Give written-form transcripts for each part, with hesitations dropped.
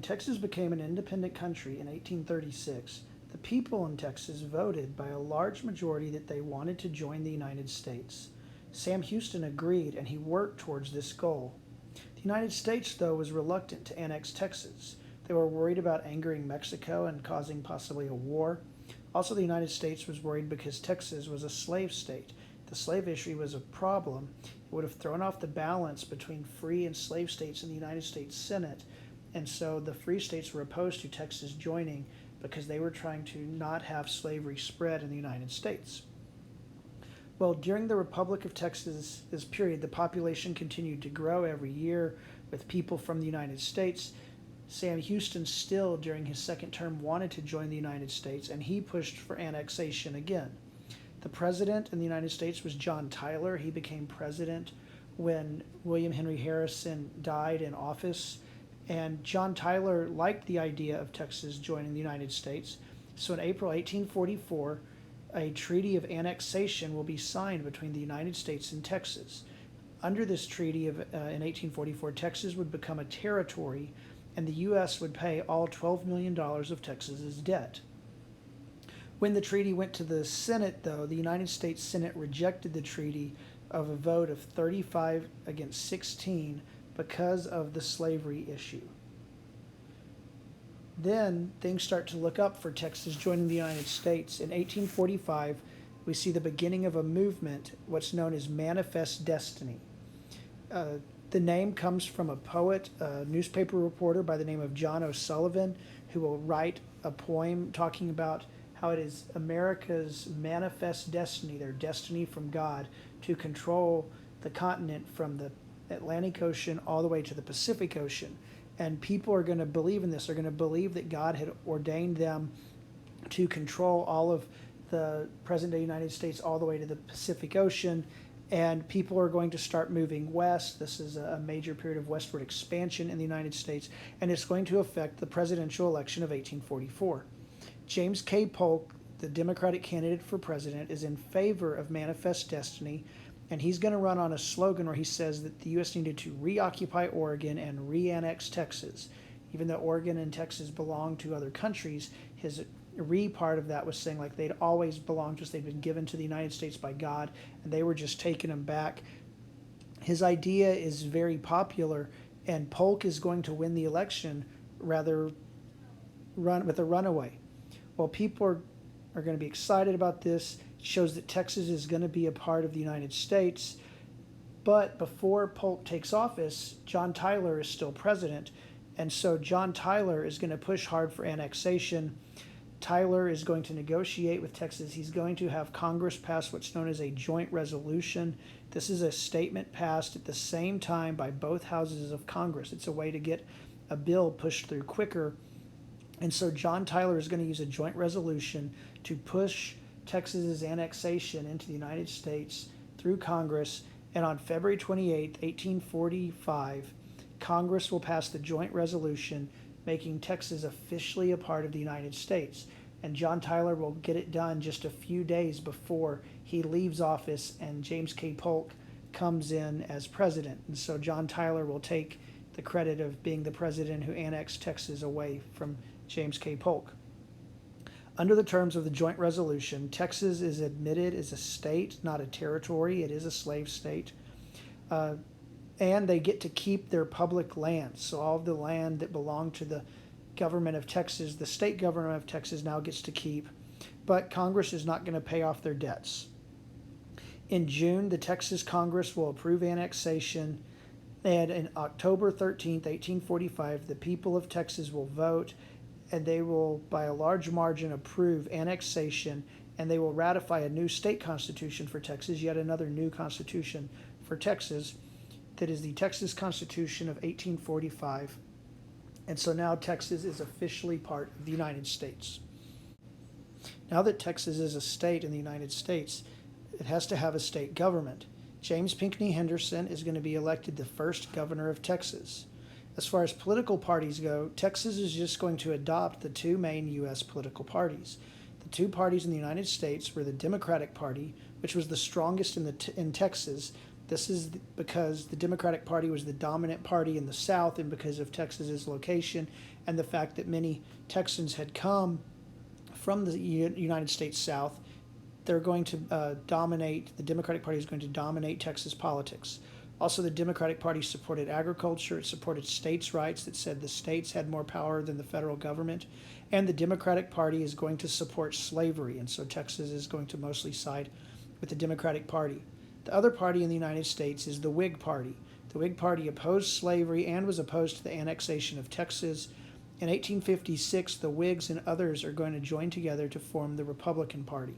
when Texas became an independent country in 1836, the people in Texas voted by a large majority that they wanted to join the United States. Sam Houston agreed, and he worked towards this goal. The United States, though, was reluctant to annex Texas. They were worried about angering Mexico and causing possibly a war. Also, the United States was worried because Texas was a slave state. The slave issue was a problem. It would have thrown off the balance between free and slave states in the United States Senate, and so the free states were opposed to Texas joining because they were trying to not have slavery spread in the United States. Well, during the Republic of Texas period, the population continued to grow every year with people from the United States. Sam Houston still, during his second term, wanted to join the United States, and he pushed for annexation again. The president in the United States was John Tyler. He became president when William Henry Harrison died in office. And John Tyler liked the idea of Texas joining the United States. So in April 1844, a treaty of annexation will be signed between the United States and Texas. Under this treaty in 1844, Texas would become a territory, and the U.S. would pay all $12 million of Texas's debt. When the treaty went to the Senate, though, the United States Senate rejected the treaty of a vote of 35 against 16 because of the slavery issue. Then things start to look up for Texas joining the United States. In 1845, we see the beginning of a movement, what's known as Manifest Destiny. The name comes from a poet, a newspaper reporter by the name of John O'Sullivan, who will write a poem talking about how it is America's manifest destiny, their destiny from God, to control the continent from the Atlantic Ocean all the way to the Pacific Ocean. And people are going to believe in this. They're going to believe that God had ordained them to control all of the present-day United States all the way to the Pacific Ocean. And people are going to start moving west. This is a major period of westward expansion in the United States, and it's going to affect the presidential election of 1844. James K. Polk, the Democratic candidate for president, is in favor of Manifest Destiny, and he's going to run on a slogan where he says that the U.S. needed to reoccupy Oregon and re-annex Texas. Even though Oregon and Texas belong to other countries, his part of that was saying like they'd always belonged to us, they'd been given to the United States by God, and they were just taking them back. His idea is very popular, and Polk is going to win the election rather run with a runaway. Well, people are going to be excited about this. It shows that Texas is going to be a part of the United States. But before Polk takes office, John Tyler is still president, and so John Tyler is going to push hard for annexation. Tyler is going to negotiate with Texas. He's going to have Congress pass what's known as a joint resolution. This is a statement passed at the same time by both houses of Congress. It's a way to get a bill pushed through quicker. And so John Tyler is going to use a joint resolution to push Texas's annexation into the United States through Congress. And on February 28, 1845, Congress will pass the joint resolution making Texas officially a part of the United States. And John Tyler will get it done just a few days before he leaves office and James K. Polk comes in as president. And so John Tyler will take the credit of being the president who annexed Texas away from James K. Polk. Under the terms of the joint resolution, Texas is admitted as a state, not a territory. It is a slave state. And they get to keep their public lands. So all of the land that belonged to the government of Texas, the state government of Texas now gets to keep. But Congress is not going to pay off their debts. In June, the Texas Congress will approve annexation. And on October 13th, 1845, the people of Texas will vote, and they will, by a large margin, approve annexation, and they will ratify a new state constitution for Texas, yet another new constitution for Texas. That is the Texas Constitution of 1845. And so now Texas is officially part of the United States. Now that Texas is a state in the United States, it has to have a state government. James Pinckney Henderson is going to be elected the first governor of Texas. As far as political parties go, Texas is just going to adopt the two main U.S. political parties. The two parties in the United States were the Democratic Party, which was the strongest in Texas. This is because the Democratic Party was the dominant party in the South, and because of Texas's location and the fact that many Texans had come from the United States South, they're going to dominate, the Democratic Party is going to dominate Texas politics. Also, the Democratic Party supported agriculture, it supported states' rights, that said the states had more power than the federal government, and the Democratic Party is going to support slavery, and so Texas is going to mostly side with the Democratic Party. The other party in the United States is the Whig Party. The Whig Party opposed slavery and was opposed to the annexation of Texas. In 1856, the Whigs and others are going to join together to form the Republican Party.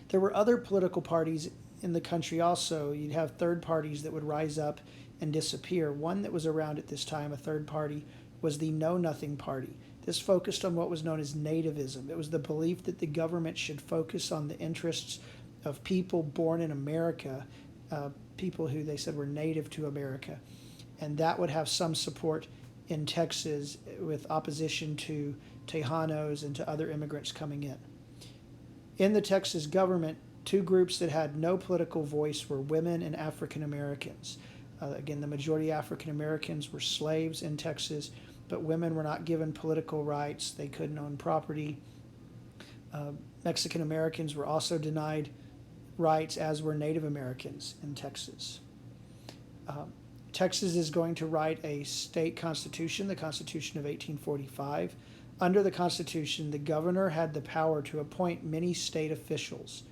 There were other political parties in the country also. You'd have third parties that would rise up and disappear. One that was around at this time, a third party, was the Know Nothing Party. This focused on what was known as nativism. It was the belief that the government should focus on the interests of people born in America, people who they said were native to America. And that would have some support in Texas with opposition to Tejanos and to other immigrants coming in. In the Texas government, two groups that had no political voice were women and African Americans. Again, the majority African Americans were slaves in Texas, but women were not given political rights. They couldn't own property. Mexican Americans were also denied rights, as were Native Americans in Texas. Texas is going to write a state constitution, the Constitution of 1845. Under the Constitution, the governor had the power to appoint many state officials.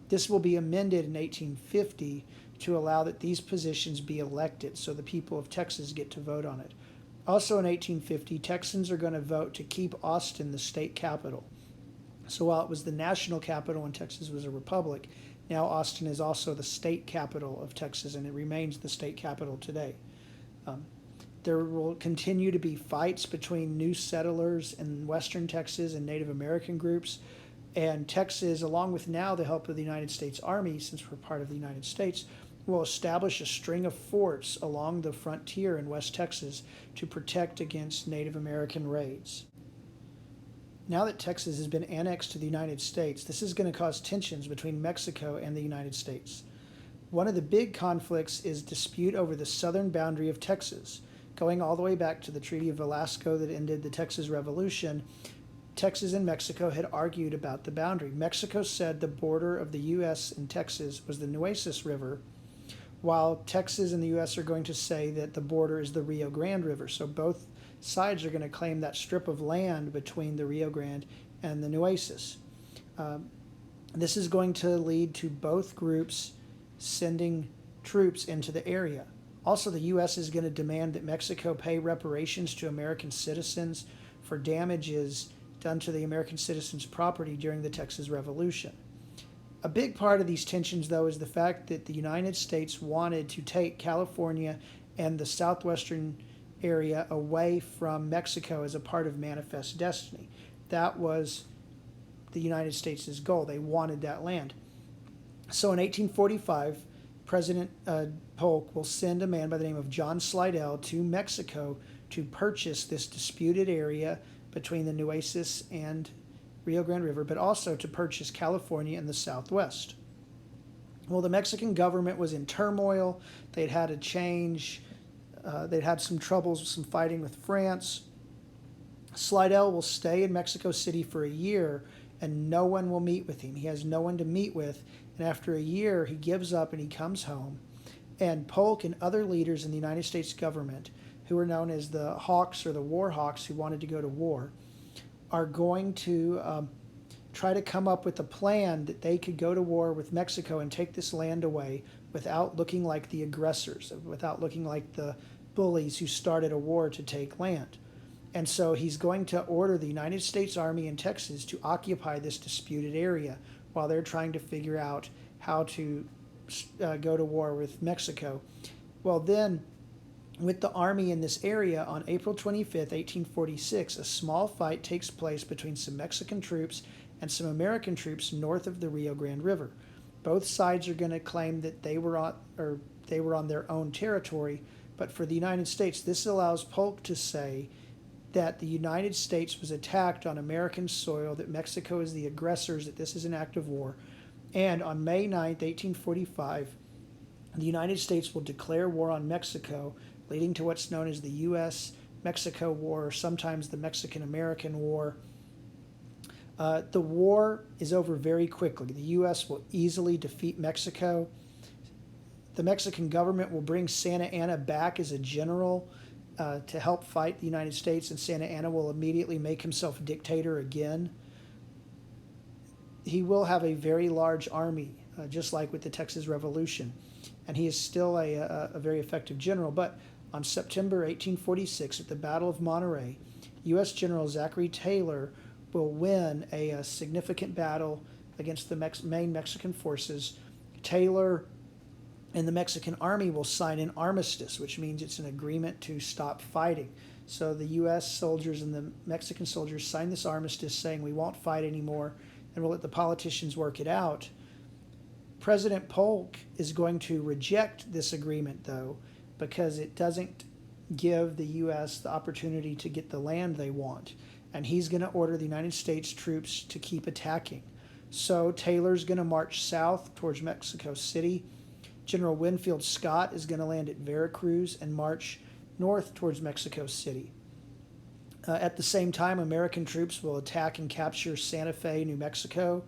This will be amended in 1850 to allow that these positions be elected, so the people of Texas get to vote on it. Also in 1850, Texans are going to vote to keep Austin the state capital. So while it was the national capital and Texas was a republic, now Austin is also the state capital of Texas, and it remains the state capital today. There will continue to be fights between new settlers in western Texas and Native American groups. And Texas, along with now the help of the United States Army, since we're part of the United States, will establish a string of forts along the frontier in West Texas to protect against Native American raids. Now that Texas has been annexed to the United States, this is going to cause tensions between Mexico and the United States. One of the big conflicts is dispute over the southern boundary of Texas. Going all the way back to the Treaty of Velasco that ended the Texas Revolution, Texas and Mexico had argued about the boundary. Mexico said the border of the U.S. and Texas was the Nueces River, while Texas and the U.S. are going to say that the border is the Rio Grande River. So both sides are going to claim that strip of land between the Rio Grande and the Nueces. This is going to lead to both groups sending troops into the area. Also, the U.S. is going to demand that Mexico pay reparations to American citizens for damages done to the American citizens' property during the Texas Revolution. A big part of these tensions, though, is the fact that the United States wanted to take California and the southwestern area away from Mexico as a part of Manifest Destiny. That was the United States' goal. They wanted that land. So in 1845, President Polk will send a man by the name of John Slidell to Mexico to purchase this disputed area between the Nueces and Rio Grande River, but also to purchase California in the southwest. Well, the Mexican government was in turmoil. They'd had a change. They'd had some troubles, some fighting with France. Slidell will stay in Mexico City for a year, and no one will meet with him. He has no one to meet with, and after a year, he gives up and he comes home. And Polk and other leaders in the United States government, who are known as the Hawks or the War Hawks, who wanted to go to war, are going to try to come up with a plan that they could go to war with Mexico and take this land away without looking like the aggressors, without looking like the bullies who started a war to take land. And so he's going to order the United States Army in Texas to occupy this disputed area while they're trying to figure out how to go to war with Mexico. Well, then, with the army in this area, on April 25th, 1846, a small fight takes place between some Mexican troops and some American troops north of the Rio Grande River. Both sides are going to claim that they were on their own territory, but for the United States, this allows Polk to say that the United States was attacked on American soil, that Mexico is the aggressors, that this is an act of war. And on May 9th, 1845, The United States will declare war on Mexico, leading to what's known as the U.S. Mexico War, or sometimes the Mexican-American War. The war is over very quickly. The U.S. will easily defeat Mexico. The Mexican government will bring Santa Anna back as a general to help fight the United States, and Santa Anna will immediately make himself dictator again. He will have a very large army, just like with the Texas Revolution, and he is still a very effective general. But on September 1846, at the Battle of Monterey, U.S. General Zachary Taylor will win a significant battle against the main Mexican forces. Taylor and the Mexican army will sign an armistice, which means it's an agreement to stop fighting. So the U.S. soldiers and the Mexican soldiers sign this armistice saying we won't fight anymore and we'll let the politicians work it out. President Polk is going to reject this agreement, though, because it doesn't give the U.S. the opportunity to get the land they want. And he's going to order the United States troops to keep attacking. So Taylor's going to march south towards Mexico City. General Winfield Scott is going to land at Veracruz and march north towards Mexico City. At the same time, American troops will attack and capture Santa Fe, New Mexico.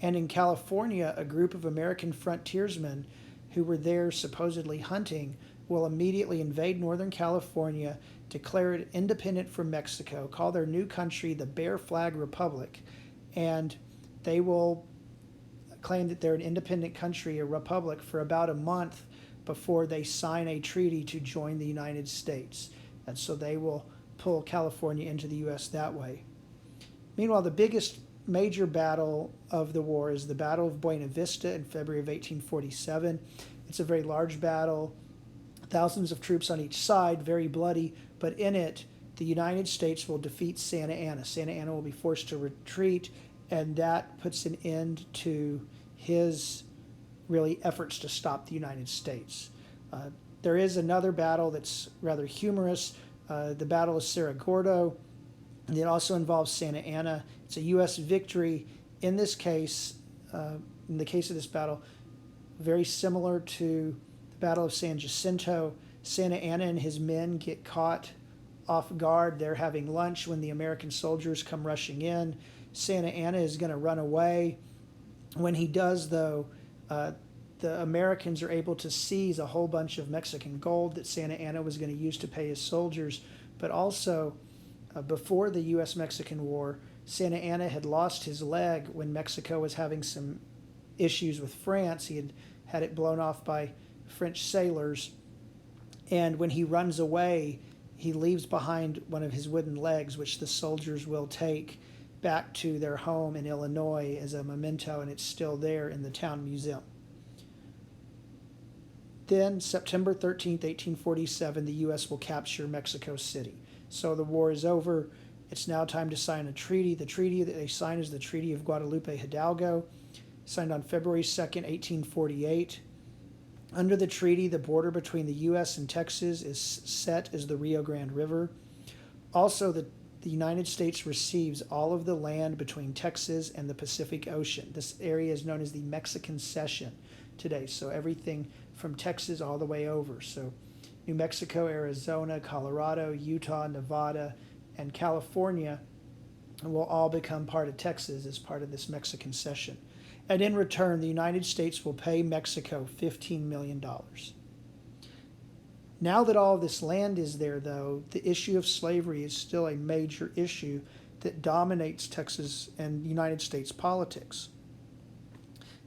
And in California, a group of American frontiersmen who were there supposedly hunting will immediately invade Northern California, declare it independent from Mexico, call their new country the Bear Flag Republic, and they will claim that they're an independent country, a republic, for about a month before they sign a treaty to join the United States. And so they will pull California into the U.S. that way. Meanwhile, the biggest major battle of the war is the Battle of Buena Vista in February of 1847. It's a very large battle, thousands of troops on each side, very bloody, but in it, the United States will defeat Santa Anna. Santa Anna will be forced to retreat, and that puts an end to his really efforts to stop the United States. There is another battle that's rather humorous, the Battle of Cerro Gordo. It also involves Santa Anna. It's a U.S. victory. In this case, in the case of this battle, very similar to the Battle of San Jacinto. Santa Anna and his men get caught off guard. They're having lunch when the American soldiers come rushing in. Santa Anna is going to run away. When he does, though, the Americans are able to seize a whole bunch of Mexican gold that Santa Anna was going to use to pay his soldiers. But also, before the U.S. Mexican War, Santa Anna had lost his leg when Mexico was having some issues with France. He had it blown off by French sailors. And when he runs away, he leaves behind one of his wooden legs, which the soldiers will take back to their home in Illinois as a memento, and it's still there in the town museum. Then, September 13th, 1847, the U.S. will capture Mexico City. So the war is over. It's now time to sign a treaty. The treaty that they sign is the Treaty of Guadalupe Hidalgo, signed on February 2nd, 1848. Under the treaty, the border between the U.S. and Texas is set as the Rio Grande River. Also, the United States receives all of the land between Texas and the Pacific Ocean. This area is known as the Mexican Cession today. So everything from Texas all the way over. So New Mexico, Arizona, Colorado, Utah, Nevada, and California will all become part of Texas as part of this Mexican Cession. And in return, the United States will pay Mexico $15 million. Now that all of this land is there, though, the issue of slavery is still a major issue that dominates Texas and United States politics.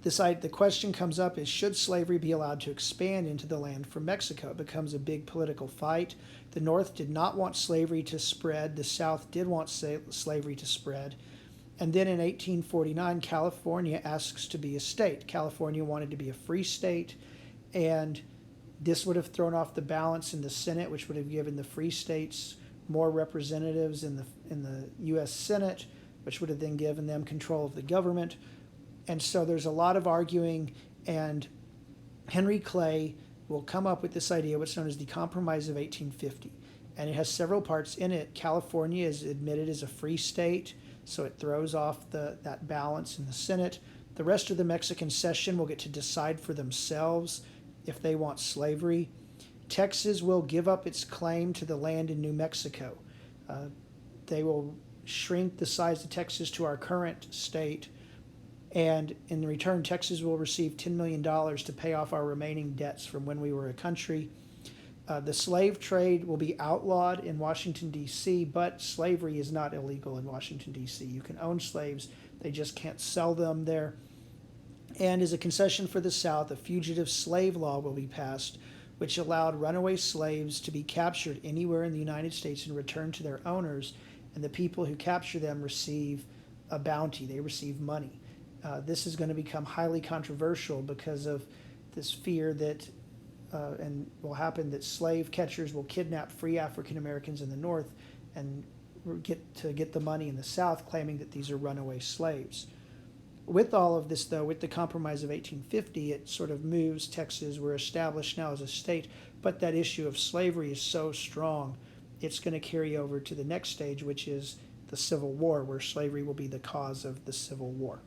The question comes up is, should slavery be allowed to expand into the land from Mexico? It becomes a big political fight. The North did not want slavery to spread. The South did want slavery to spread. And then in 1849, California asks to be a state. California wanted to be a free state, and this would have thrown off the balance in the Senate, which would have given the free states more representatives in the U.S. Senate, which would have then given them control of the government. And so there's a lot of arguing, and Henry Clay will come up with this idea, what's known as the Compromise of 1850. And it has several parts in it. California is admitted as a free state, so it throws off that balance in the Senate. The rest of the Mexican Cession will get to decide for themselves if they want slavery. Texas will give up its claim to the land in New Mexico. They will shrink the size of Texas to our current state, and in return, Texas will receive $10 million to pay off our remaining debts from when we were a country. The slave trade will be outlawed in Washington, D.C., but slavery is not illegal in Washington, D.C. You can own slaves, they just can't sell them there. And as a concession for the South, a fugitive slave law will be passed, which allowed runaway slaves to be captured anywhere in the United States and returned to their owners, and the people who capture them receive a bounty, they receive money. This is going to become highly controversial because of this fear that and will happen that slave catchers will kidnap free African Americans in the North and get the money in the South, claiming that these are runaway slaves. With all of this, though, with the Compromise of 1850, it sort of moves Texas. We're established now as a state, but that issue of slavery is so strong, it's going to carry over to the next stage, which is the Civil War, where slavery will be the cause of the Civil War.